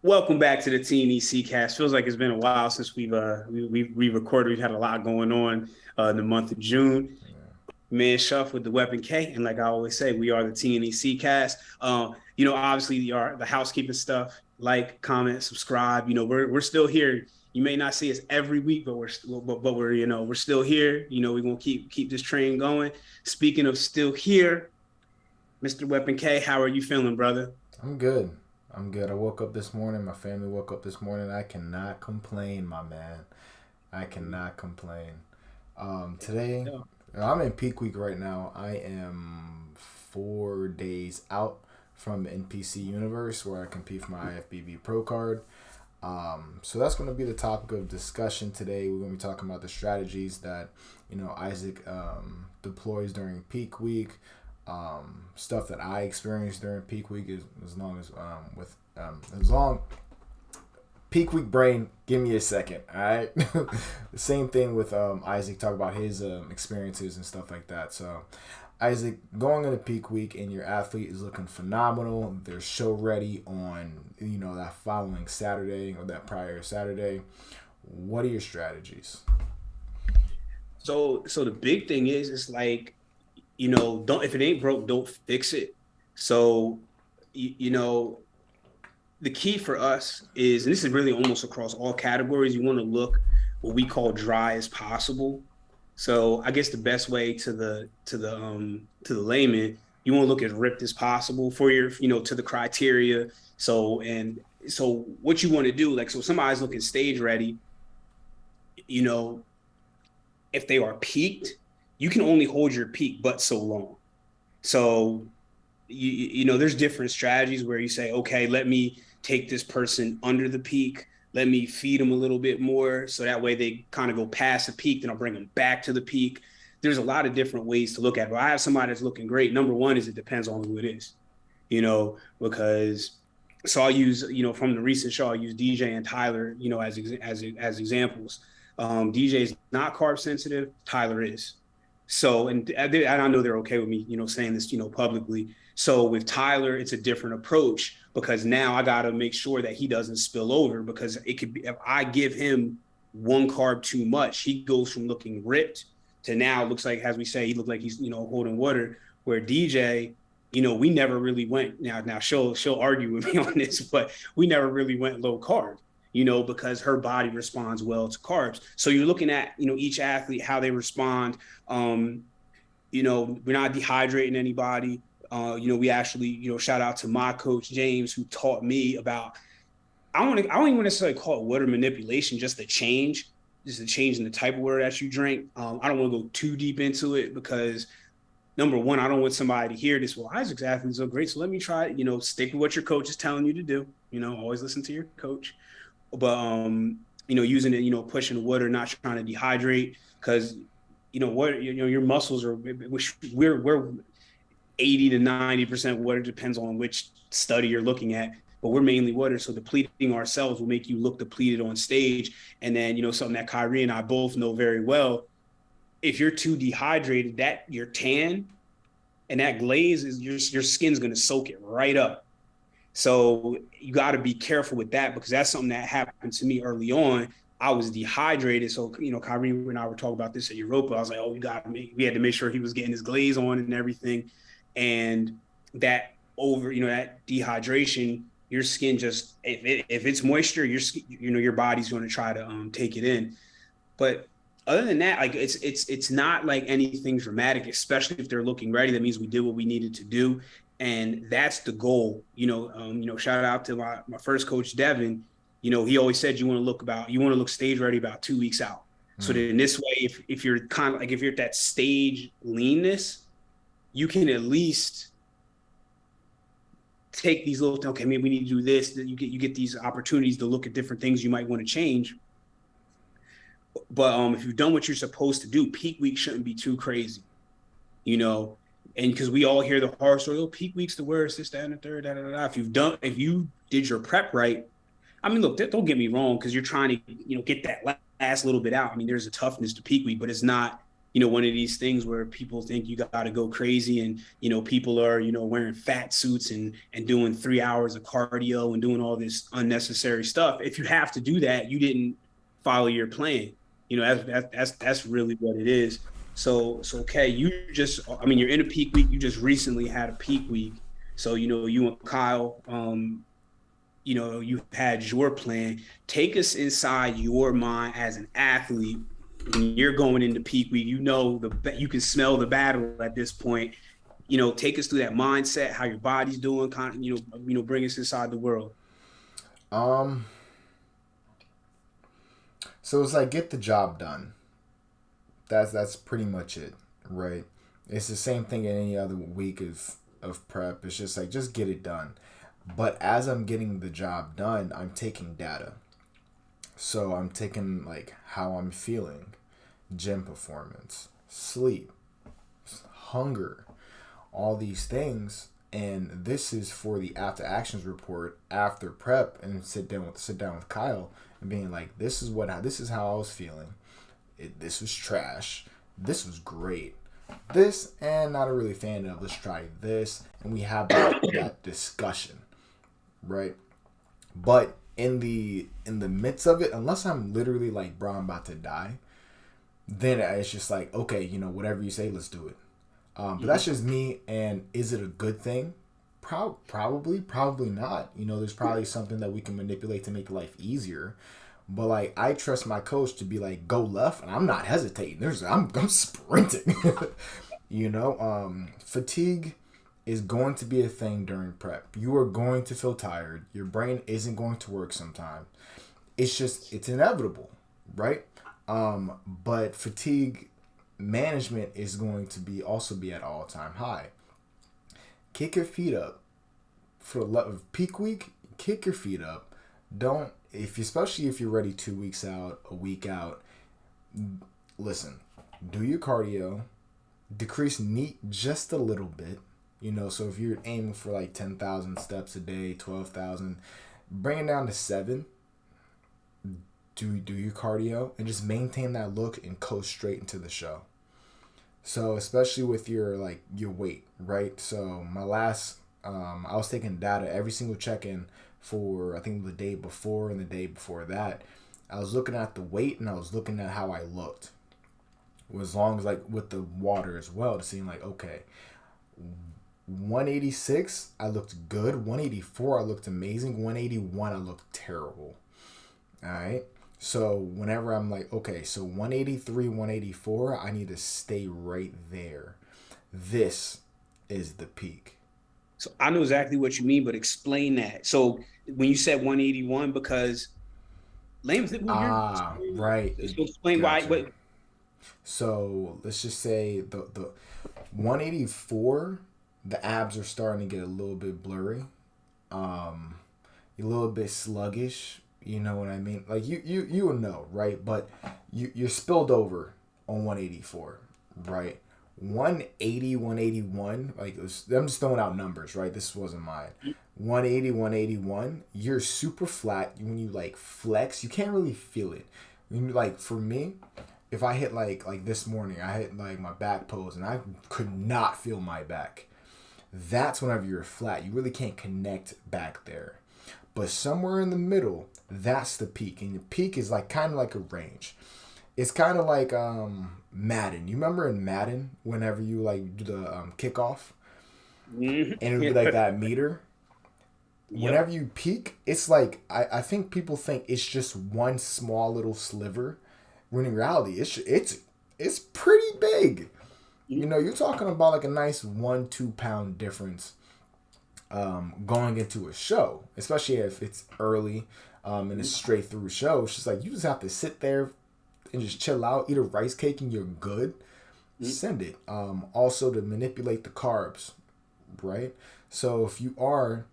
Welcome back to the TNEC cast. Feels like it's been a while since we've recorded. We've had a lot going on in the month of June. Man, Shuff with the Weapon K, and like I always say, we are the TNEC cast. Obviously the housekeeping stuff. Like, comment, subscribe. We're still here. You may not see us every week, but we're still here. We're gonna keep this train going. Speaking of still here, Mr. Weapon K, how are you feeling, brother? I'm good. I'm good. I woke up this morning. My family woke up this morning. I cannot complain, my man. I cannot complain. Today, I'm in peak week right now. I am 4 days out from NPC Universe where I compete for my IFBB Pro card. So that's going to be the topic of discussion today. We're going to be talking about the strategies that Isaac deploys during peak week, stuff that I experienced during peak week as long as as long peak week brain. Give me a second, all right. The same thing with Isaac. Talk about his experiences and stuff like that. So Isaac, going into peak week and your athlete is looking phenomenal. They're show ready on that following Saturday or that prior Saturday. What are your strategies? So the big thing is, it's like, don't, if it ain't broke, don't fix it. So, you know, the key for us is, and this is really almost across all categories, you want to look what we call dry as possible. So I guess the best way to the layman, you want to look as ripped as possible for your, to the criteria. So what you want to do, like, so somebody's looking stage ready, you know, if they are peaked, you can only hold your peak but so long. So there's different strategies where you say, okay, let me take this person under the peak, let me feed them a little bit more, so that way they kind of go past the peak, then I'll bring them back to the peak. There's a lot of different ways to look at it. But I have somebody that's looking great. Number one is, it depends on who it is, because so I'll use, from the recent show, I'll use DJ and Tyler, as examples. DJ is not carb sensitive. Tyler is. So, and I know they're okay with me, saying this, publicly. So with Tyler, it's a different approach, because now I got to make sure that he doesn't spill over, because it could be, if I give him one carb too much, he goes from looking ripped to now looks like, as we say, he looked like he's, holding water. Where DJ, we never really went. Now she'll argue with me on this, but we never really went low carb, because her body responds well to carbs. So you're looking at, each athlete, how they respond. We're not dehydrating anybody. We actually, shout out to my coach, James, who taught me about, I don't even necessarily call it water manipulation, just the change in the type of water that you drink. I don't want to go too deep into it, because number one, I don't want somebody to hear this, well, Isaac's athletes are great, so let me try it. Stick with what your coach is telling you to do. Always listen to your coach. But using it, pushing the water, not trying to dehydrate, because what your muscles are, we're 80 to 90% water, depends on which study you're looking at, but we're mainly water. So depleting ourselves will make you look depleted on stage. And then, something that Kyrie and I both know very well, if you're too dehydrated, that your tan and that glaze is, your skin's going to soak it right up. So you got to be careful with that, because that's something that happened to me early on. I was dehydrated. So, Kyrie and I were talking about this at Europa. I was like, oh, we had to make sure he was getting his glaze on and everything. And that that dehydration, your skin just, if it's moisture, your body's going to try to take it in. But other than that, like, it's not like anything dramatic, especially if they're looking ready. That means we did what we needed to do. And that's the goal. Shout out to my first coach, Devin. He always said you want to look stage ready about 2 weeks out. So that in this way, if you're kind of like, if you're at that stage leanness, you can at least take these little, okay, maybe we need to do this. You get these opportunities to look at different things you might want to change. But if you've done what you're supposed to do, peak week shouldn't be too crazy, and because we all hear the horror story, oh, peak week's the worst, this, that, and the third, da, da, da. If you did your prep right, I mean, look, don't get me wrong, because you're trying to, get that last little bit out. I mean, there's a toughness to peak week, but it's not one of these things where people think you got to go crazy, and people are wearing fat suits and doing 3 hours of cardio and doing all this unnecessary stuff. If you have to do that, you didn't follow your plan. That's really what it is. So okay, you're in a peak week. You just recently had a peak week. So you and Kyle, you had your plan. Take us inside your mind as an athlete when you're going into peak week. You can smell the battle at this point. Take us through that mindset, how your body's doing, kind of, bring us inside the world. So it's like, get the job done. That's pretty much it, right? It's the same thing in any other week of prep. It's just like, just get it done. But as I'm getting the job done, I'm taking data. So I'm taking like how I'm feeling, gym performance, sleep, hunger, all these things. And this is for the after actions report after prep, and sit down with Kyle and being like, this is how I was feeling. This was trash. This was great. This, and not a really fan of, let's try this. And we have that discussion, right? But in the midst of it, unless I'm literally like, bro, I'm about to die, then it's just like, okay, whatever you say, let's do it. But that's just me. And is it a good thing? Probably not. There's probably something that we can manipulate to make life easier. But like, I trust my coach to be like, go left, and I'm not hesitating. I'm sprinting. Fatigue is going to be a thing during prep. You are going to feel tired. Your brain isn't going to work sometimes. It's inevitable, right? But fatigue management is going to also be at all-time high. Kick your feet up. For peak week, kick your feet up. Especially if you're ready 2 weeks out, a week out, listen, do your cardio, decrease NEAT just a little bit. So if you're aiming for like 10,000 steps a day, 12,000, bring it down to 7. Do your cardio and just maintain that look and coast straight into the show. So especially with your weight, right? So my last, I was taking data every single check-in for, I think, the day before and the day before that. I was looking at the weight and I was looking at how I looked. As long as with the water as well, to seeing okay, 186 I looked good, 184 I looked amazing, 181 I looked terrible. All right. So whenever I'm like, okay, so 183, 184, I need to stay right there. This is the peak. So I know exactly what you mean, but explain that. So when you said 181, because right. So explain gotcha. Why. So let's just say the 184, the abs are starting to get a little bit blurry, a little bit sluggish. You know what I mean? Like you will know, right? But you're spilled over on 184, right? 180, 181, I'm just throwing out numbers, right? This wasn't mine. 180, 181, you're super flat. When you flex, you can't really feel it. When you for me, if I hit like this morning, I hit my back pose and I could not feel my back. That's whenever you're flat. You really can't connect back there. But somewhere in the middle, that's the peak. And the peak is kind of like a range. It's kind of like Madden. You remember in Madden, whenever you do the kickoff, and it would be that meter. Yep. Whenever you peak, it's I think people think it's just one small little sliver, when in reality, it's pretty big. You're talking about a nice 1-2 pound difference going into a show, especially if it's early and it's straight through show. It's just you just have to sit there and just chill out, eat a rice cake, and you're good. Send it. Also to manipulate the carbs, right? So if you are,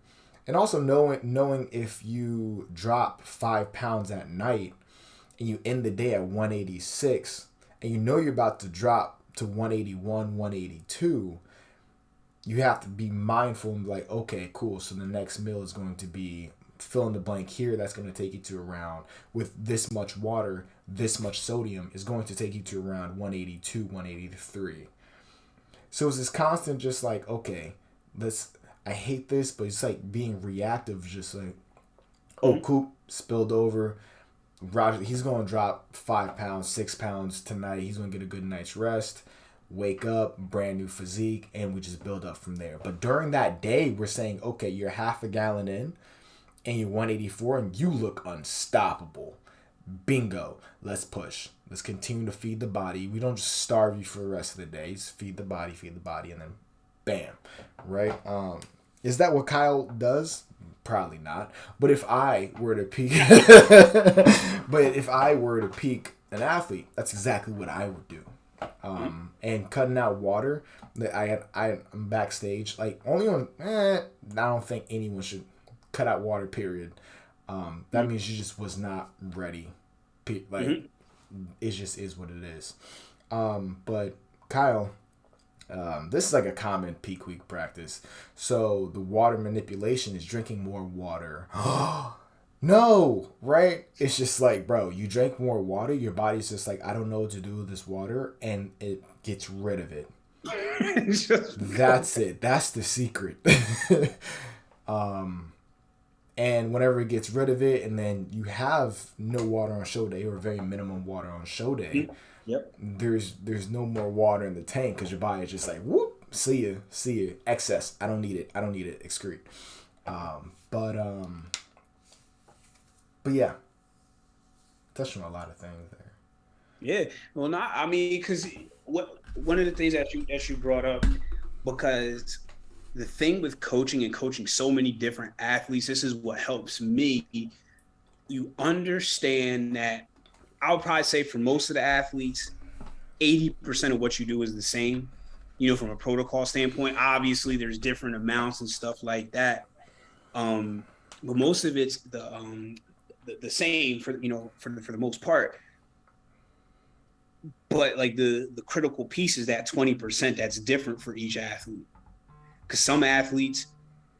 and also knowing if you drop 5 pounds at night and you end the day at 186, and you're about to drop to 181, 182, you have to be mindful and be okay, cool. So the next meal is going to be fill in the blank here that's going to take you to around, with this much water, this much sodium, is going to take you to around 182, 183. So it's this constant just like, okay, I hate this, but it's like being reactive, just like, oh, Coop spilled over. Roger, he's going to drop 5 pounds, 6 pounds tonight. He's going to get a good night's rest, wake up, brand new physique, and we just build up from there. But during that day, we're saying, okay, you're half a gallon in, and you're 184, and you look unstoppable. Bingo. Let's push. Let's continue to feed the body. We don't just starve you for the rest of the day. Just feed the body, and then bam. Right? Is that what Kyle does? Probably not. But if I were to peak an athlete, that's exactly what I would do. And cutting out water, I'm backstage, like, only on I don't think anyone should cut out water, period. That means you just was not ready. Like, it just is what it is. But Kyle, this is like a common peak week practice. So the water manipulation is drinking more water. No, right? It's just like, bro, you drink more water, your body's just like, I don't know what to do with this water, and it gets rid of it. That's it. That's the secret. And whenever it gets rid of it, and then you have no water on show day, or very minimum water on show day, there's no more water in the tank, because your body is just like, whoop, see ya, excess. I don't need it, excrete. But yeah, touched on a lot of things there. Yeah, well, because one of the things that you brought up, because the thing with coaching so many different athletes, this is what helps me. You understand that I would probably say for most of the athletes, 80% of what you do is the same, from a protocol standpoint. Obviously, there's different amounts and stuff like that. But most of it's the same for the most part. But like the critical piece is that 20% that's different for each athlete. Because some athletes,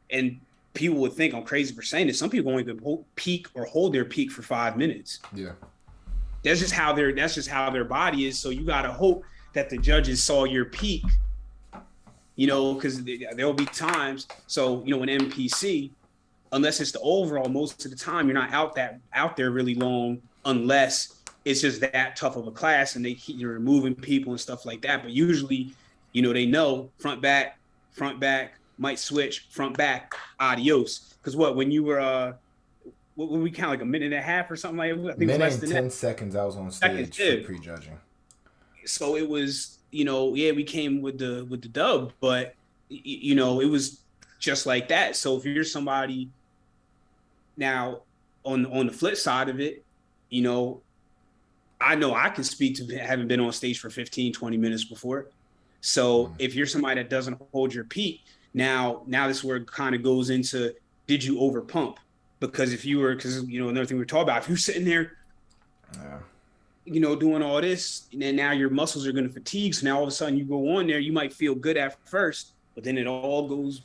and people would think I'm crazy for saying this, some people won't even peak or hold their peak for 5 minutes. Yeah. That's just how their body is. So you gotta hope that the judges saw your peak, because there'll be times. So, in NPC, unless it's the overall, most of the time you're not out there really long, unless it's just that tough of a class and you're removing people and stuff like that. But usually, they know front back, might switch, front back, adios. Because when you were what we count, like a minute and a half or something like that? I think minute it was less and than 10 that. seconds I was on stage for prejudging. So it was, we came with the dub, but it was just like that. So if you're somebody now on the flip side of it, I know I can speak to having been on stage for 15, 20 minutes before. So if you're somebody that doesn't hold your peak, now this is where it kind of goes into, did you over pump? Because another thing we were talking about, if you're sitting there, doing all this, and then now your muscles are going to fatigue. So now all of a sudden you go on there, you might feel good at first, but then it all goes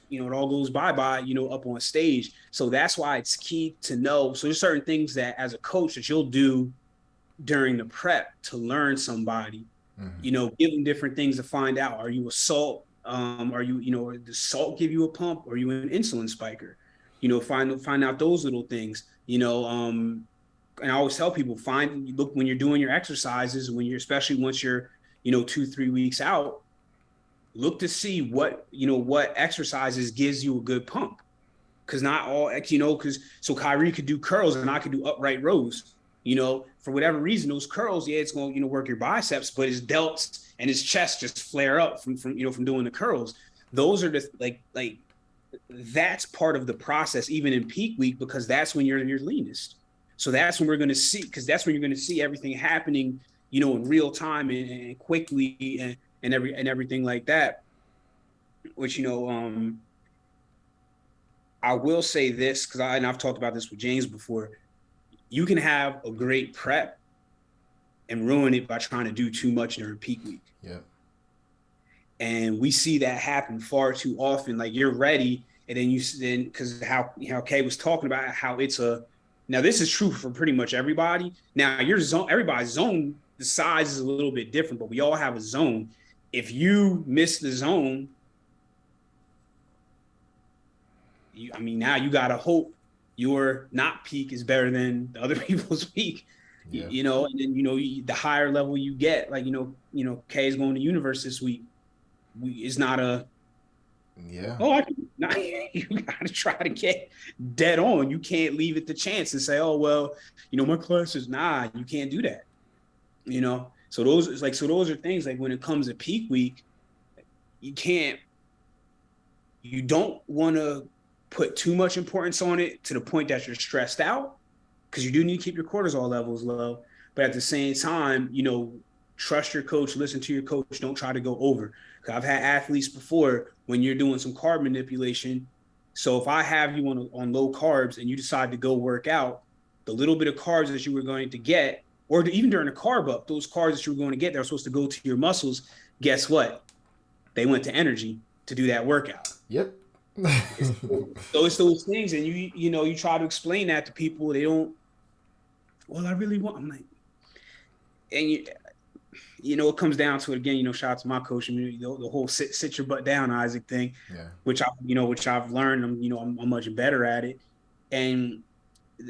bye-bye, up on stage. So that's why it's key to know. So there's certain things that as a coach that you'll do during the prep to learn somebody, give them different things to find out. Are you a salt? Are you, does salt give you a pump? Or are you an insulin spiker? Find out those little things, and I always tell people, look when you're doing your exercises, especially once you're, 2-3 weeks out, look to see what exercises gives you a good pump. Cause not all, so Kyrie could do curls and I could do upright rows, for whatever reason, those curls, it's going to, work your biceps, but his delts and his chest just flare up from doing the curls. Those are just like that's part of the process, even in peak week, because that's when you're leanest. So that's when we're going to see, because that's when you're going to see everything happening, in real time and quickly and everything like that. Which, I will say this, because I've talked about this with James before. You can have a great prep and ruin it by trying to do too much during peak week. Yeah. And we see that happen far too often. Like, you're ready And then because how Kay was talking about how it's now this is true for pretty much everybody. Now your zone, everybody's zone, the size is a little bit different, but we all have a zone. If you miss the zone, now you gotta hope your not peak is better than the other people's peak. Yeah. And then the higher level you get, like Kay is going to universe this week. It's not a you gotta try to get dead on. You can't leave it to chance and say, oh well, my class is you can't do that. So those are things like when it comes to peak week, you don't want to put too much importance on it to the point that you're stressed out, because you do need to keep your cortisol levels low. But at the same time, trust your coach, listen to your coach. Don't try to go over. Because I've had athletes before when you're doing some carb manipulation. So if I have you on low carbs and you decide to go work out, the little bit of carbs that you were going to get, or even during a carb up, those carbs that you were going to get, they're supposed to go to your muscles. Guess what? They went to energy to do that workout. Yep. So it's those things, and you try to explain that to people. They don't. Well, I really want. I'm like, and it comes down to it again. Shout out to my coach. The whole sit your butt down, Isaac thing. Yeah. Which I've learned. I'm much better at it, and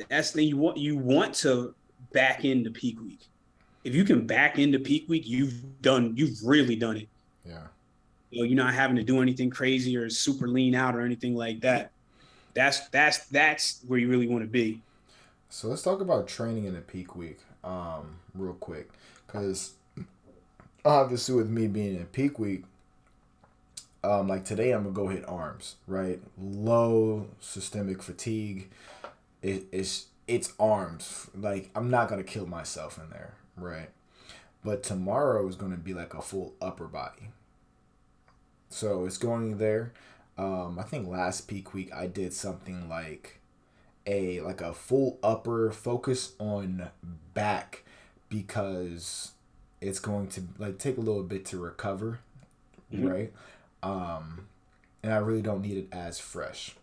that's the thing. You want to back into peak week. If you can back into peak week, you've really done it. Yeah. You're not having to do anything crazy or super lean out or anything like that. That's where you really want to be. So let's talk about training in a peak week, real quick, because obviously with me being in peak week, like today I'm gonna go hit arms, right? Low systemic fatigue. It's arms. Like I'm not gonna kill myself in there, right? But tomorrow is gonna be like a full upper body. So it's going there. I think last peak week I did something like a full upper focus on back, because it's going to take a little bit to recover, mm-hmm. right? And I really don't need it as fresh.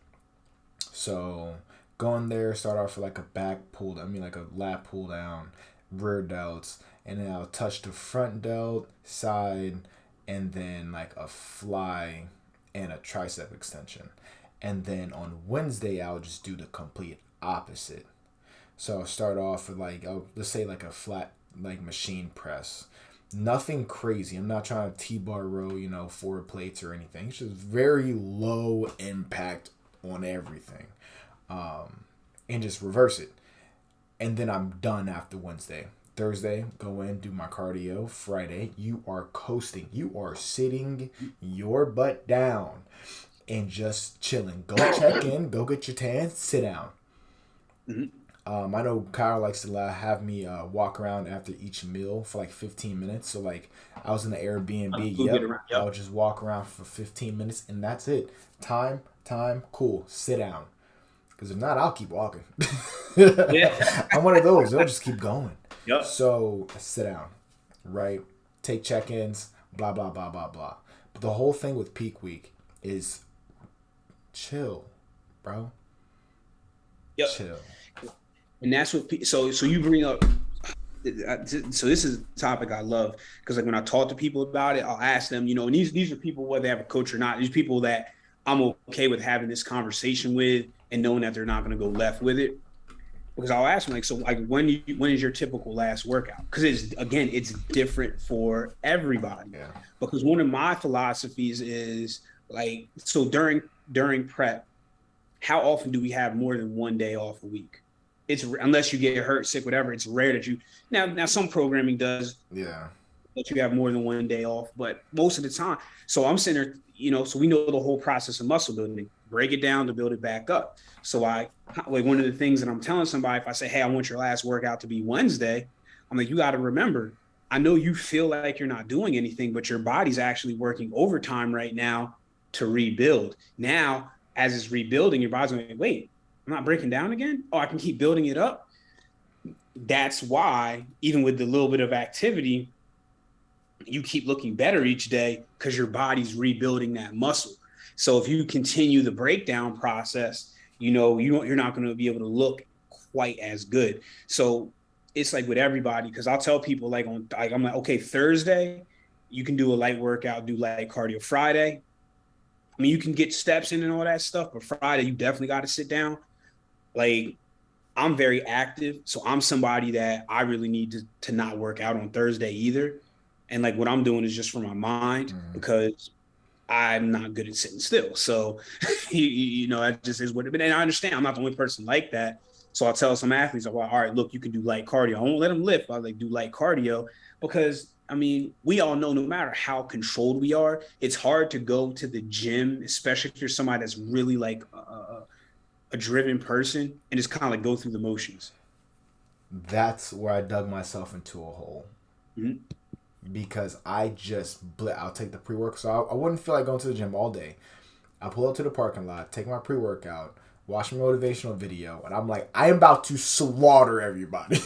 So going there, start off with a back pull down, a lat pull down, rear delts, and then I'll touch the front delt, side, and then a fly and a tricep extension. And then on Wednesday, I'll just do the complete opposite. So I'll start off with let's say a flat machine press. Nothing crazy. I'm not trying to T-bar row, 4 plates or anything. It's just very low impact on everything. And just reverse it. And then I'm done after Wednesday. Thursday, go in, do my cardio. Friday, you are coasting. You are sitting your butt down and just chilling. Go check in, go get your tan, sit down. Mm-hmm. I know Kyle likes to have me walk around after each meal for 15 minutes. So I was in the Airbnb. I'll just walk around for 15 minutes and that's it. Time, cool, sit down. Because if not, I'll keep walking. Yeah. I'm one of those. They'll just keep going. Yep. So sit down, right? Take check-ins, blah, blah, blah, blah, blah. But the whole thing with peak week is chill, bro. Yep. Chill. And that's what, so you bring up, so this is a topic I love, because when I talk to people about it, I'll ask them, and these are people, whether they have a coach or not, these people that I'm okay with having this conversation with and knowing that they're not going to go left with it. Because I'll ask them, when is your typical last workout? Because it's different for everybody. Yeah. Because one of my philosophies is so during prep, how often do we have more than one day off a week? It's unless you get hurt, sick, whatever. It's rare that you now some programming does. Yeah. That you have more than one day off, but most of the time. So I'm sitting there, so we know the whole process of muscle building. Break it down to build it back up. So one of the things that I'm telling somebody, if I say, hey, I want your last workout to be Wednesday, I'm like, you got to remember, I know you feel like you're not doing anything, but your body's actually working overtime right now to rebuild. Now, as it's rebuilding, your body's going, wait, I'm not breaking down again? Oh, I can keep building it up. That's why, even with the little bit of activity, you keep looking better each day, because your body's rebuilding that muscle. So if you continue the breakdown process, you're not going to be able to look quite as good. So it's like with everybody, because I'll tell people I'm like, okay, Thursday, you can do a light workout, do light cardio. Friday, I mean, you can get steps in and all that stuff, but Friday, you definitely got to sit down. Like, I'm very active, so I'm somebody that I really need to not work out on Thursday either. And like what I'm doing is just for my mind, because I'm not good at sitting still. So, that just is what it is. And I understand I'm not the only person like that. So I'll tell some athletes, I'm like, all right, look, you can do light cardio. I won't let them lift. I'll do light cardio because, I mean, we all know no matter how controlled we are, it's hard to go to the gym, especially if you're somebody that's really like a driven person, and just kind of like go through the motions. That's where I dug myself into a hole. Mm-hmm. Because I'll take the pre-work. So I wouldn't feel like going to the gym all day. I pull up to the parking lot, take my pre-workout, watch my motivational video, and I'm like, I am about to slaughter everybody.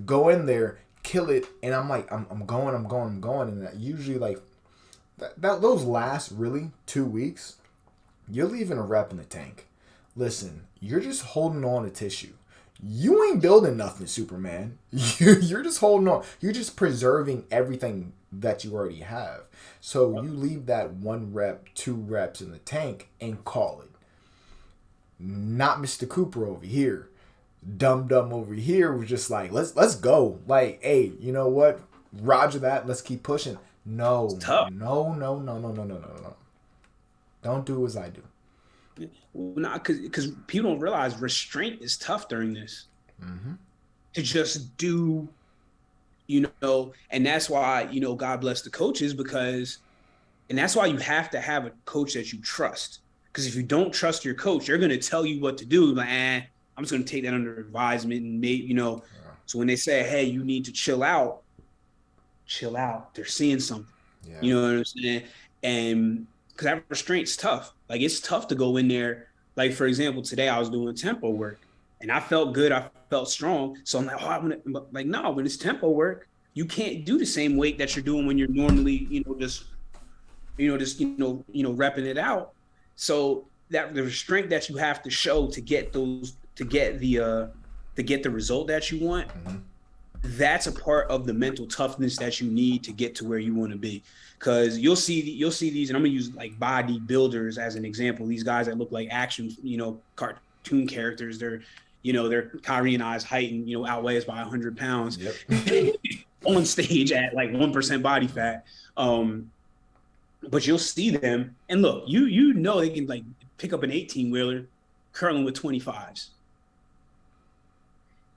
Go in there, kill it, and I'm like, I'm going, and that usually like those last really 2 weeks, you're leaving a rep in the tank. Listen, you're just holding on to tissue. You ain't building nothing, Superman. You're just holding on. You're just preserving everything that you already have. So you leave that 1 rep, 2 reps in the tank and call it. Not Mr. Cooper over here. Dumb over here was just like, let's go. Like, hey, you know what? Roger that. Let's keep pushing. No. Don't do as I do. Well, not because people don't realize restraint is tough during this. Mm-hmm. To just do, and that's why, God bless the coaches, and that's why you have to have a coach that you trust. Because if you don't trust your coach, they're going to tell you what to do. Like, I'm just going to take that under advisement, and maybe, So when they say, hey, you need to chill out. They're seeing something. Yeah. You know what I'm saying? And because that restraint's tough. Like, it's tough to go in there. Like, for example, today I was doing tempo work and I felt good. I felt strong. So I'm like, no, when it's tempo work, you can't do the same weight that you're doing when you're normally, just repping it out. So that the restraint that you have to show to get the result that you want, mm-hmm. That's a part of the mental toughness that you need to get to where you want to be. Because you'll see these, and I'm gonna use like bodybuilders as an example. These guys that look like action, cartoon characters. They're Kyrie and I's height and outweigh us by 100 pounds. Yep. On stage at like 1% body fat. But you'll see them, and look, they can like pick up an 18-wheeler, curling with 25s.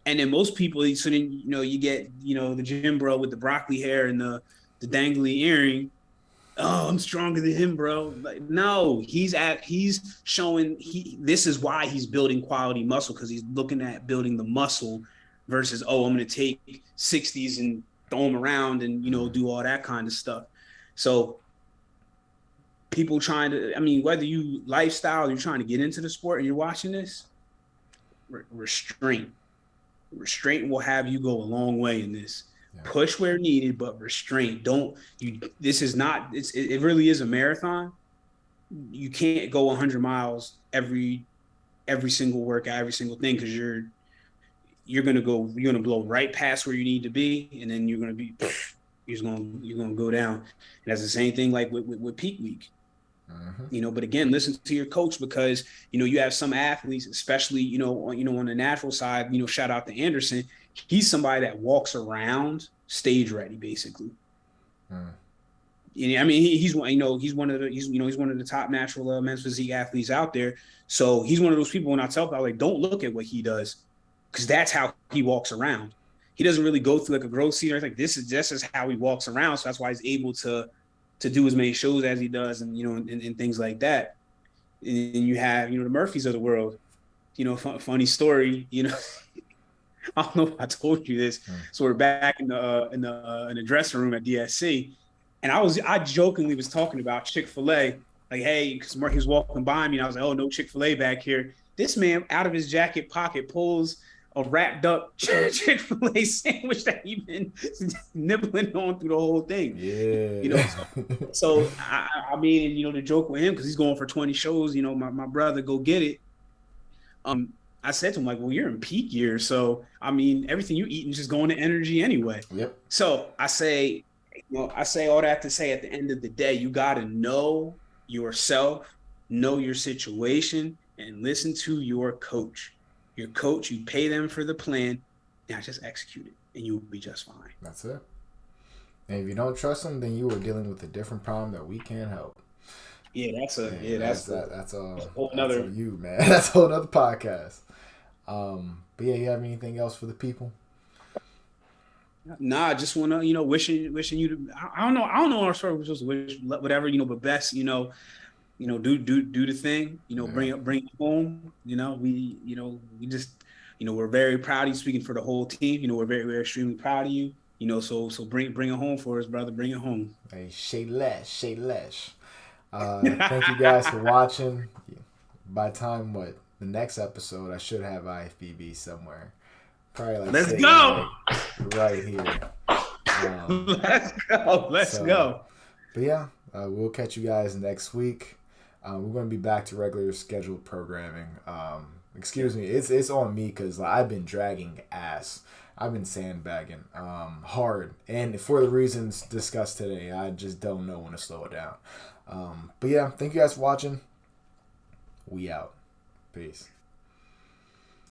And then most people, so then you get the gym bro with the broccoli hair and the dangly earring. Oh, I'm stronger than him, bro. Like, no, he's showing this is why he's building quality muscle, because he's looking at building the muscle versus, I'm going to take 60s and throw them around and do all that kind of stuff. So people trying to, whether you lifestyle, you're trying to get into the sport and you're watching this, restraint will have you go a long way in this. Yeah. Push where needed, but restraint. It really is a marathon. You can't go 100 miles every single workout, every single thing, because you're gonna blow right past where you need to be, and then you're gonna go down. And that's the same thing like with peak week. Mm-hmm. But again, listen to your coach, because you have some athletes, especially on the natural side. Shout out to Anderson. He's somebody that walks around stage ready, basically. He's one of the top natural men's physique athletes out there. So he's one of those people. When I tell people, like, don't look at what he does, because that's how he walks around. He doesn't really go through like a growth season. Like, this is how he walks around. So that's why he's able to do as many shows as he does, and and things like that. And you have the Murphys of the world. Funny story. I don't know if I told you this. So we're back in the dressing room at DSC, and I jokingly was talking about Chick-fil-A, like, hey, because Mark was walking by me, and I was like, oh, no Chick-fil-A back here. This man out of his jacket pocket pulls a wrapped up Chick-fil-A sandwich that you've been nibbling on through the whole thing. Yeah. You know, so I mean, you know, the joke with him, because he's going for 20 shows, you know, my brother, go get it. I said to him, like, well, you're in peak year. So, I mean, everything you eating is just going to energy anyway. Yep. So I say, you know, I say all that to say at the end of the day, you got to know yourself, know your situation, and listen to your coach. Your coach, you pay them for the plan. Now just execute it and you'll be just fine. That's it. And if you don't trust them, then you are dealing with a different problem that we can't help. Yeah, that's a whole nother you, man. That's a whole nother podcast. But yeah, you have anything else for the people? Nah, I just wanna, you know, wishing you to, I don't know our story was just wish whatever, you know, but best, you know, do the thing, you know, bring it home. You know, we just, you know, we're very proud of you, speaking for the whole team. You know, we're very extremely proud of you. You know, so bring it home for us, brother. Bring it home. Hey, say less. Thank you guys for watching. By the time the next episode, I should have IFBB somewhere. Probably like let's go right here. Let's go. But yeah, we'll catch you guys next week. We're going to be back to regular scheduled programming. Excuse me, it's on me because I've been dragging ass. I've been sandbagging hard, and for the reasons discussed today, I just don't know when to slow it down. But yeah, thank you guys for watching. We out. Peace.